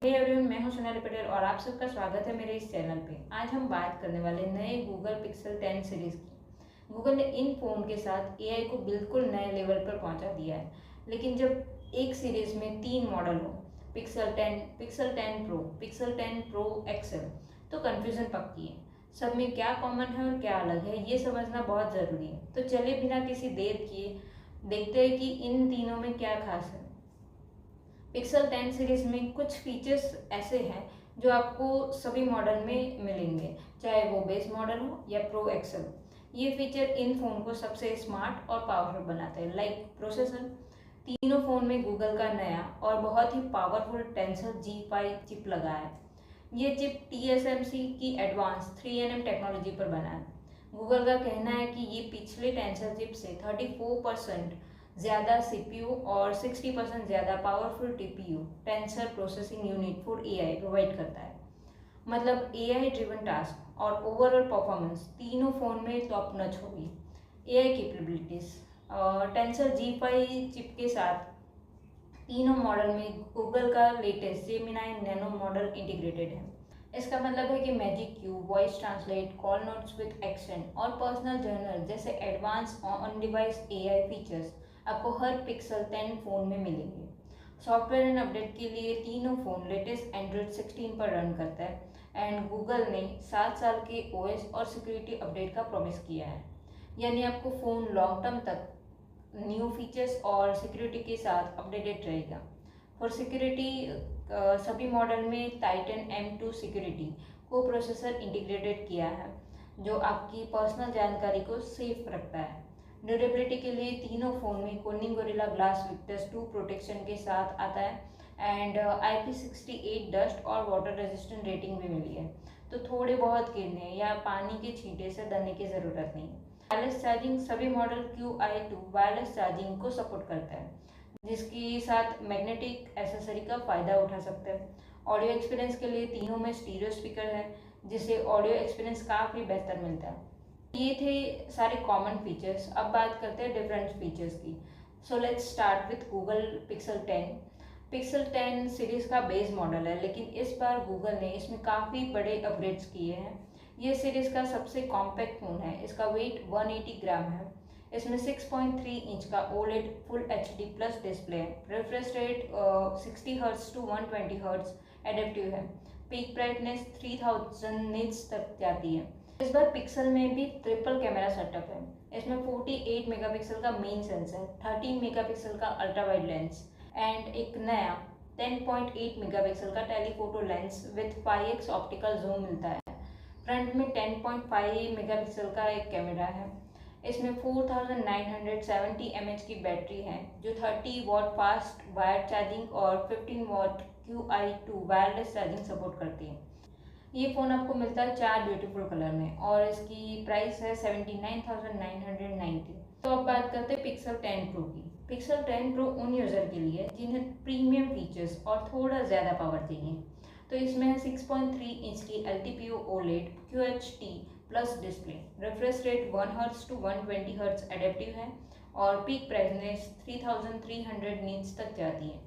Hey everyone, मैं हूं सोनाली पटेल और आप सबका स्वागत है मेरे इस चैनल पे। आज हम बात करने वाले नए गूगल पिक्सल 10 सीरीज की। गूगल ने इन फ़ोन के साथ एआई को बिल्कुल नए लेवल पर पहुंचा दिया है। लेकिन जब एक सीरीज में 3 मॉडल हो, Pixel 10, Pixel 10 pro, Pixel 10 pro XL, तो कन्फ्यूज़न पक्की है। सब में क्या कॉमन है और क्या अलग है, ये समझना बहुत ज़रूरी है। तो चलिए बिना किसी देर किए देखते हैं कि इन तीनों में क्या खास है। पिक्सल 10 सीरीज में कुछ फीचर्स ऐसे हैं जो आपको सभी मॉडल में मिलेंगे, चाहे वो बेस मॉडल हो या प्रो एक्सेल। ये फीचर इन फ़ोन को सबसे स्मार्ट और पावरफुल बनाते हैं। लाइक प्रोसेसर, तीनों फ़ोन में गूगल का नया और बहुत ही पावरफुल टेंसर G5 चिप लगा है। ये चिप TSMC की एडवांस 3nm टेक्नोलॉजी पर बना है। गूगल का कहना है कि ये पिछले टेंसर चिप से 34% ज़्यादा CPU और 60% ज़्यादा powerful TPU tensor processing unit for AI provide करता है। मतलब AI ड्रिवन टास्क और ओवरऑल परफॉर्मेंस तीनों फ़ोन में टॉप नच होगी। AI capabilities, tensor G5 chip के साथ तीनों मॉडल में गूगल का latest Gemini nano model integrated है। इसका मतलब है कि magic cube, voice translate, call notes with action और पर्सनल जर्नल जैसे advance on device AI features आपको हर पिक्सल 10 फ़ोन में मिलेंगे। सॉफ्टवेयर एंड अपडेट के लिए तीनों फ़ोन लेटेस्ट एंड्रॉयड 16 पर रन करता है एंड गूगल ने 7 साल के OS और सिक्योरिटी अपडेट का प्रॉमिस किया है। यानी आपको फ़ोन लॉन्ग टर्म तक न्यू फीचर्स और सिक्योरिटी के साथ अपडेटेड रहेगा। फॉर सिक्योरिटी, सभी मॉडल में टाइटन M2 सिक्योरिटी को प्रोसेसर इंटीग्रेटेड किया है जो आपकी पर्सनल जानकारी को सेफ रखता है। ड्यूरेबिलिटी के लिए तीनों फ़ोन में Corning gorilla glass Victus 2 protection के साथ आता है एंड IP68 डस्ट और वाटर रेजिस्टेंट रेटिंग भी मिली है। तो थोड़े बहुत गिरने या पानी के छींटे से डरने की ज़रूरत नहीं। वायरलेस चार्जिंग, सभी मॉडल QI2 वायरलेस चार्जिंग को सपोर्ट करता है जिसके साथ मैग्नेटिक एसेसरी का फ़ायदा उठा सकते हैं। ऑडियो एक्सपीरियंस के लिए तीनों में स्टीरियो स्पीकर है जिससे ऑडियो एक्सपीरियंस काफ़ी बेहतर मिलता है। ये थे सारे कॉमन फीचर्स। अब बात करते हैं डिफरेंट फीचर्स की। So let's start with Google pixel 10। Pixel 10 series का बेस मॉडल है, लेकिन इस बार गूगल ने इसमें काफ़ी बड़े अपग्रेड्स किए हैं। ये सीरीज़ का सबसे कॉम्पैक्ट फ़ोन है। इसका वेट 180 ग्राम है। इसमें 6.3 इंच का OLED full HD plus display है। Refresh rate 60 hertz to 120 hertz adaptive है। पीक ब्राइटनेस 3000 निट्स तक जाती है। इस बार पिक्सल में भी ट्रिपल कैमरा सेटअप है। इसमें 48 मेगापिक्सल का मेन सेंसर, 13 मेगापिक्सल का अल्ट्रा वाइड लेंस एंड एक नया 10.8 मेगापिक्सल का telephoto lens with 5x optical zoom मिलता है। फ्रंट में 10.5 मेगापिक्सल का एक कैमरा है। इसमें 4970 mAh की बैटरी है जो 30 वाट फास्ट वायर चार्जिंग और 15 watt QI2 wireless charging support करती है। ये फ़ोन आपको मिलता है 4 ब्यूटीफुल कलर में और इसकी प्राइस है 79,990। तो अब बात करते हैं पिक्सल 10 प्रो की। पिक्सल 10 प्रो उन यूज़र के लिए जिन्हें प्रीमियम फीचर्स और थोड़ा ज़्यादा पावर चाहिए। तो इसमें है 6.3 इंच की LTPO OLED QHD plus display, refresh rate 1 hertz to 120 hertz adaptive है और पीक ब्राइटनेस 3300 नीट्स तक जाती है।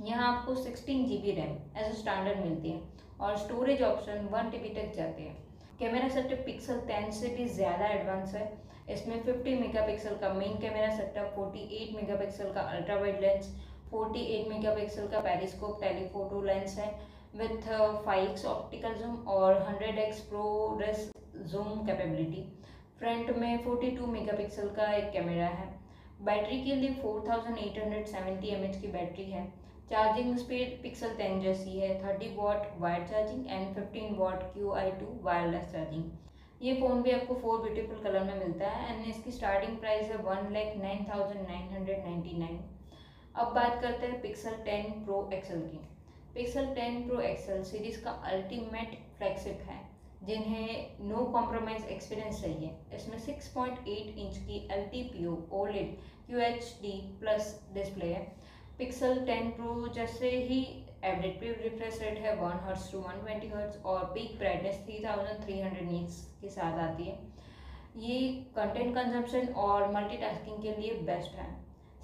यहाँ आपको 16 GB RAM as a standard मिलती है और स्टोरेज ऑप्शन 1 TB तक जाते हैं। कैमरा सेटअप पिक्सल 10 से भी ज़्यादा एडवांस है। इसमें 50 मेगापिक्सल का मेन कैमरा सेटअप, 48 मेगापिक्सल का अल्ट्रा वाइड लेंस, 48 मेगापिक्सल का पेरिस्कोप टेलीफोटो लेंस है विथ 5x ऑप्टिकल जूम और 100x progress zoom capability. Front में 42 मेगापिक्सल का एक कैमरा है। बैटरी के लिए 4870 mAh की बैटरी है। चार्जिंग स्पीड पिक्सल 10 जैसी है, 30 watt wire charging and 15 watt QI2 wireless charging. ये फ़ोन भी आपको 4 ब्यूटीफुल कलर में मिलता है एंड इसकी स्टार्टिंग प्राइस है 1,09,999। अब बात करते हैं पिक्सल 10 प्रो एक्सेल की। पिक्सल 10 प्रो एक्सेल सीरीज़ का अल्टीमेट फ्लैगशिप है जिन्हें नो कॉम्प्रोमाइज़ एक्सपीरियंस चाहिए। इसमें 6.8 इंच की LTPO OLED QHD plus display है। पिक्सल 10 प्रो जैसे ही एडेप्टिव रिफ्रेश रेट है 1 हर्ट्ज टू 120 हर्ट्ज और पीक ब्राइटनेस 3300 नीट्स के साथ आती है। ये कंटेंट कंजम्पशन और मल्टीटास्किंग के लिए बेस्ट है।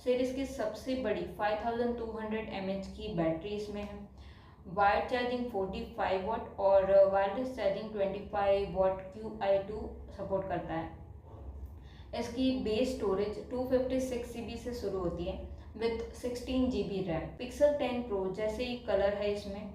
सीरीज़ की सबसे बड़ी 5200 mAh की बैटरी इसमें है वायर चार्जिंग 45 वाट और वायरलेस चार्जिंग 25 वाट QI2 सपोर्ट करता है। इसकी बेस स्टोरेज 256 GB से शुरू होती है with 16 GB RAM. Pixel 10 pro जैसे ही कलर है इसमें,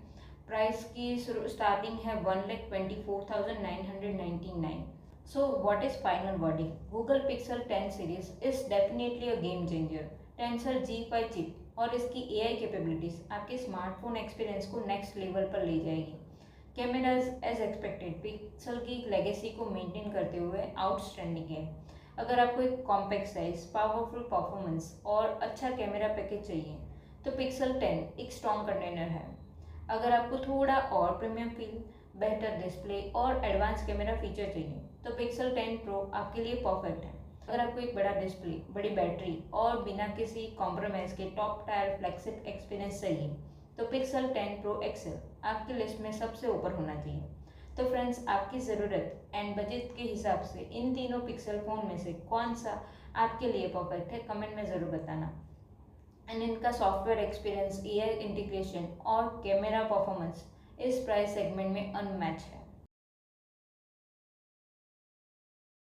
प्राइस की स्टार्टिंग है 1,24,999। So what is final wording? Google pixel 10 series is definitely a game changer. Tensor G5 chip और इसकी AI कैपेबिलिटीज आपके स्मार्टफोन एक्सपीरियंस को नेक्स्ट लेवल पर ले जाएगी। कैमराज एज एक्सपेक्टेड पिक्सल की लेगेसी को मेंटेन करते हुए आउटस्टैंडिंग है। अगर आपको एक कॉम्पैक्ट साइज, पावरफुल परफॉर्मेंस और अच्छा कैमरा पैकेज चाहिए तो पिक्सल 10 एक स्ट्रॉन्ग कंटेनर है। अगर आपको थोड़ा और प्रीमियम फील, बेहतर डिस्प्ले और एडवांस कैमरा फीचर चाहिए तो पिक्सल 10 प्रो आपके लिए परफेक्ट है। अगर आपको एक बड़ा डिस्प्ले, बड़ी बैटरी और बिना किसी कॉम्प्रोमाइज़ के टॉप टायर फ्लैगशिप एक्सपीरियंस चाहिए तो पिक्सल 10 प्रो एक्सेल आपकी लिस्ट में सबसे ऊपर होना चाहिए। तो फ्रेंड्स, आपकी ज़रूरत एंड बजट के हिसाब से इन तीनों पिक्सल फ़ोन में से कौन सा आपके लिए परफेक्ट है, कमेंट में ज़रूर बताना। एंड इनका सॉफ्टवेयर एक्सपीरियंस, AI इंटीग्रेशन और कैमरा परफॉर्मेंस इस प्राइस सेगमेंट में अनमैच है।